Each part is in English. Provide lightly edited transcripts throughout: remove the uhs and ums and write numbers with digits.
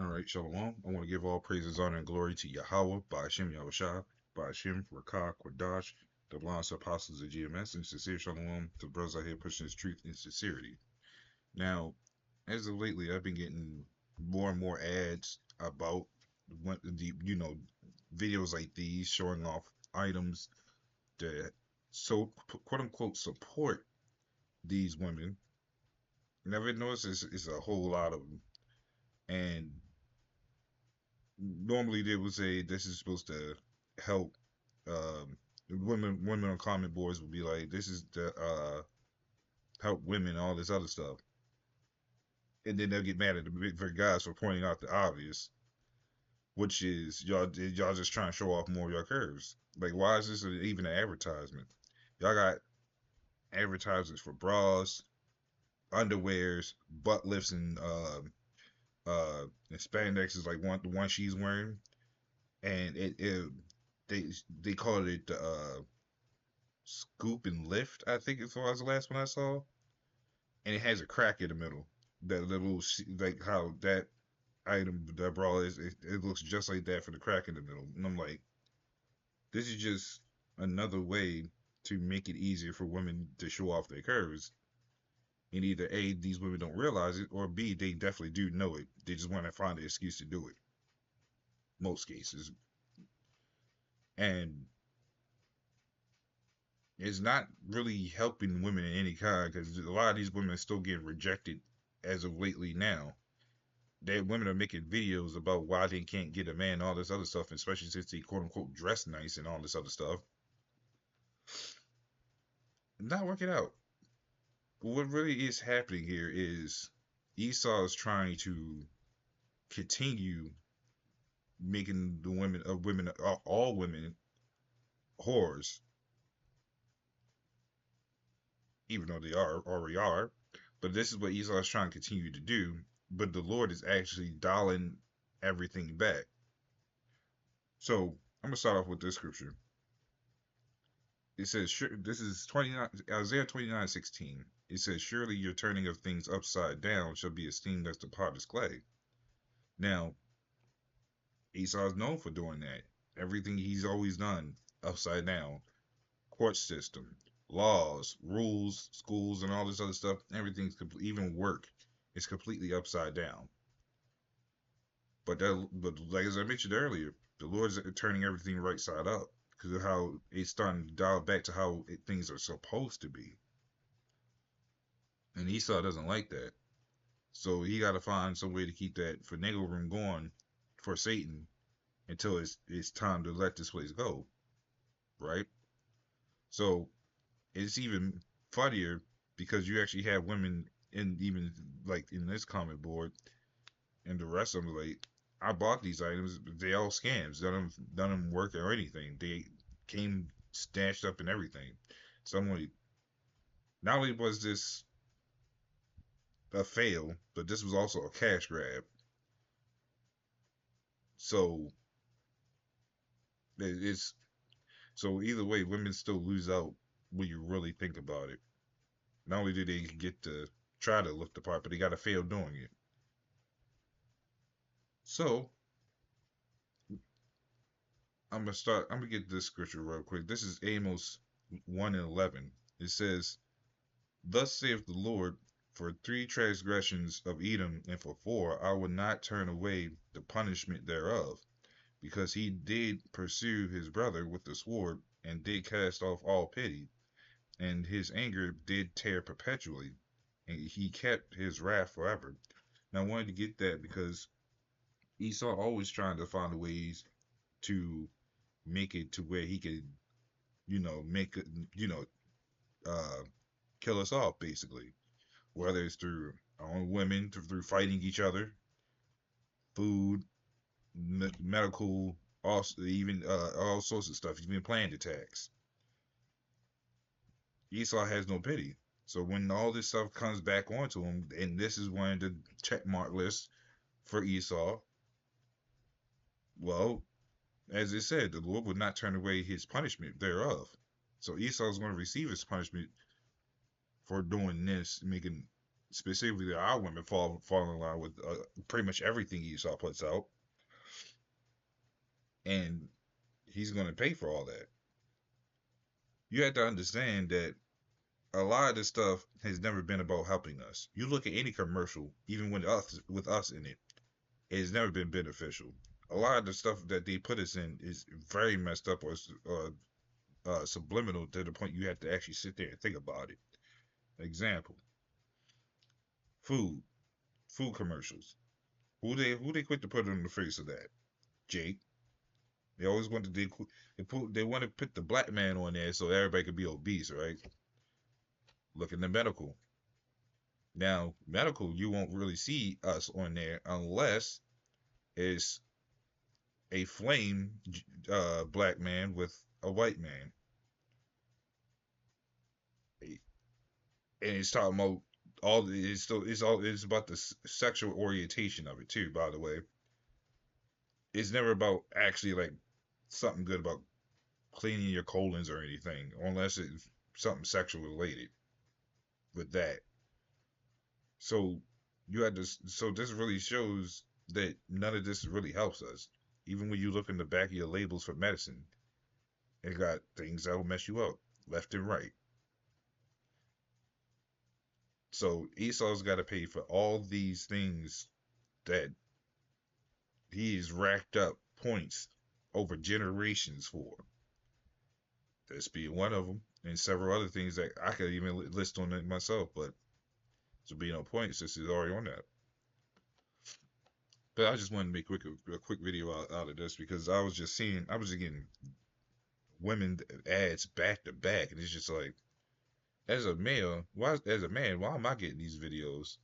All right, Shalom. I want to give all praises, honor, and glory to Yahweh, Ba'ashem Yahushua, Ba'ashem Rakah Quadash, the blessed apostles of GMS, and sincere Shalom to the brothers out here pushing this truth and sincerity. Now, as of lately, I've been getting more and more ads about videos like these showing off items that so quote unquote support these women. Never noticed it's a whole lot of them, and normally they would say this is supposed to help women on comment boards would be like this is to help women all this other stuff, and then they'll get mad at the big guys for pointing out the obvious, which is y'all just trying to show off more of your curves. Like, why is this even an advertisement? Y'all got advertisements for bras, underwears, butt lifts, and spandex is like the one she's wearing, and it they they called it scoop and lift. I think it was the last one I saw, and it has a crack in the middle. That little like how that item that bra is, it looks just like that for the crack in the middle. And I'm like, this is just another way to make it easier for women to show off their curves. And either A, these women don't realize it, or B, they definitely do know it. They just want to find an excuse to do it. Most cases. And it's not really helping women in any kind because a lot of these women are still getting rejected as of lately now. That women are making videos about why they can't get a man, all this other stuff, especially since they quote unquote dress nice and all this other stuff. Not working out. But what really is happening here is Esau is trying to continue making the women, all women, whores, even though they are already are. But this is what Esau is trying to continue to do. But the Lord is actually dialing everything back. So I'm gonna start off with this scripture. It says, this is 29, Isaiah 29:16. It says, surely your turning of things upside down shall be esteemed as the potter's clay. Now, Esau is known for doing that. Everything he's always done upside down. Court system, laws, rules, schools, and all this other stuff. Everything's even work is completely upside down. But like as I mentioned earlier, the Lord's turning everything right side up because of how it's starting to dial back to how things are supposed to be. And Esau doesn't like that. So he got to find some way to keep that finagle room going for Satan until it's time to let this place go, right? So it's even funnier because you actually have women in even like in this comment board and the rest of them like I bought these items, but they all scams. None of them work or anything. They came stashed up and everything. So I'm like, not only was this a fail, but this was also a cash grab. So it's so either way, women still lose out when you really think about it. Not only do they get to try to look the part, but they got to fail doing it. So I'm gonna get this scripture real quick. This is Amos 1:11. It says, "Thus saith the Lord, for 3 transgressions of Edom, and for 4, I will not turn away the punishment thereof, because he did pursue his brother with the sword, and did cast off all pity, and his anger did tear perpetually, and he kept his wrath forever." Now I wanted to get that because Esau always trying to find ways to make it to where he could, make it, uh, kill us off basically, whether it's through our own women, through fighting each other, food, medical, also even all sorts of stuff. He's been planned attacks. Esau has no pity. So when all this stuff comes back onto him, and this is one of the check mark lists for Esau, well, as it said, the Lord would not turn away his punishment thereof. So Esau is going to receive his punishment for doing this, making. specifically our women fall in line with pretty much everything Esau puts out, and he's going to pay for all that. You have to understand that a lot of this stuff has never been about helping us. You look at any commercial, even with us in it, it has never been beneficial. A lot of the stuff that they put us in is very messed up or subliminal to the point you have to actually sit there and think about it. Example: food, food commercials. Who they quick to put on the face of that? Jake. They always want to they want to put the black man on there so everybody could be obese, right? Look in the medical. Now, medical, you won't really see us on there unless it's a flame black man with a white man, and it's talking about it's about the sexual orientation of it too. By the way, it's never about actually like something good about cleaning your colons or anything, unless it's something sexual related with that. So you had this. So this really shows that none of this really helps us. Even when you look in the back of your labels for medicine, it got things that will mess you up left and right. So Esau's got to pay for all these things that he's racked up points over generations for. This being one of them, and several other things that I could even list on it myself, but to be no points, this is already on that. But I just wanted to make a quick video out of this because I was just getting women ads back to back, and it's just like, as a man, why am I getting these videos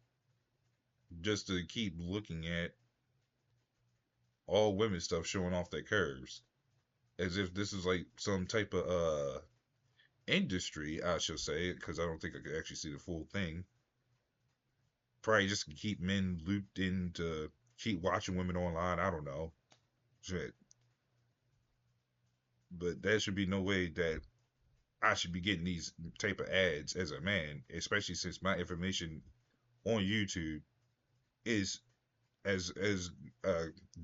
just to keep looking at all women stuff showing off their curves, as if this is like some type of industry, I should say, because I don't think I could actually see the full thing. Probably just to keep men looped in to keep watching women online. I don't know, shit. But there should be no way that I should be getting these type of ads as a man, especially since my information on YouTube is as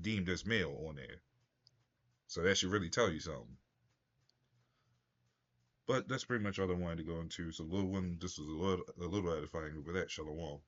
deemed as male on there. So that should really tell you something. But that's pretty much all I wanted to go into. So little one, this was a little edifying over that. Shalom.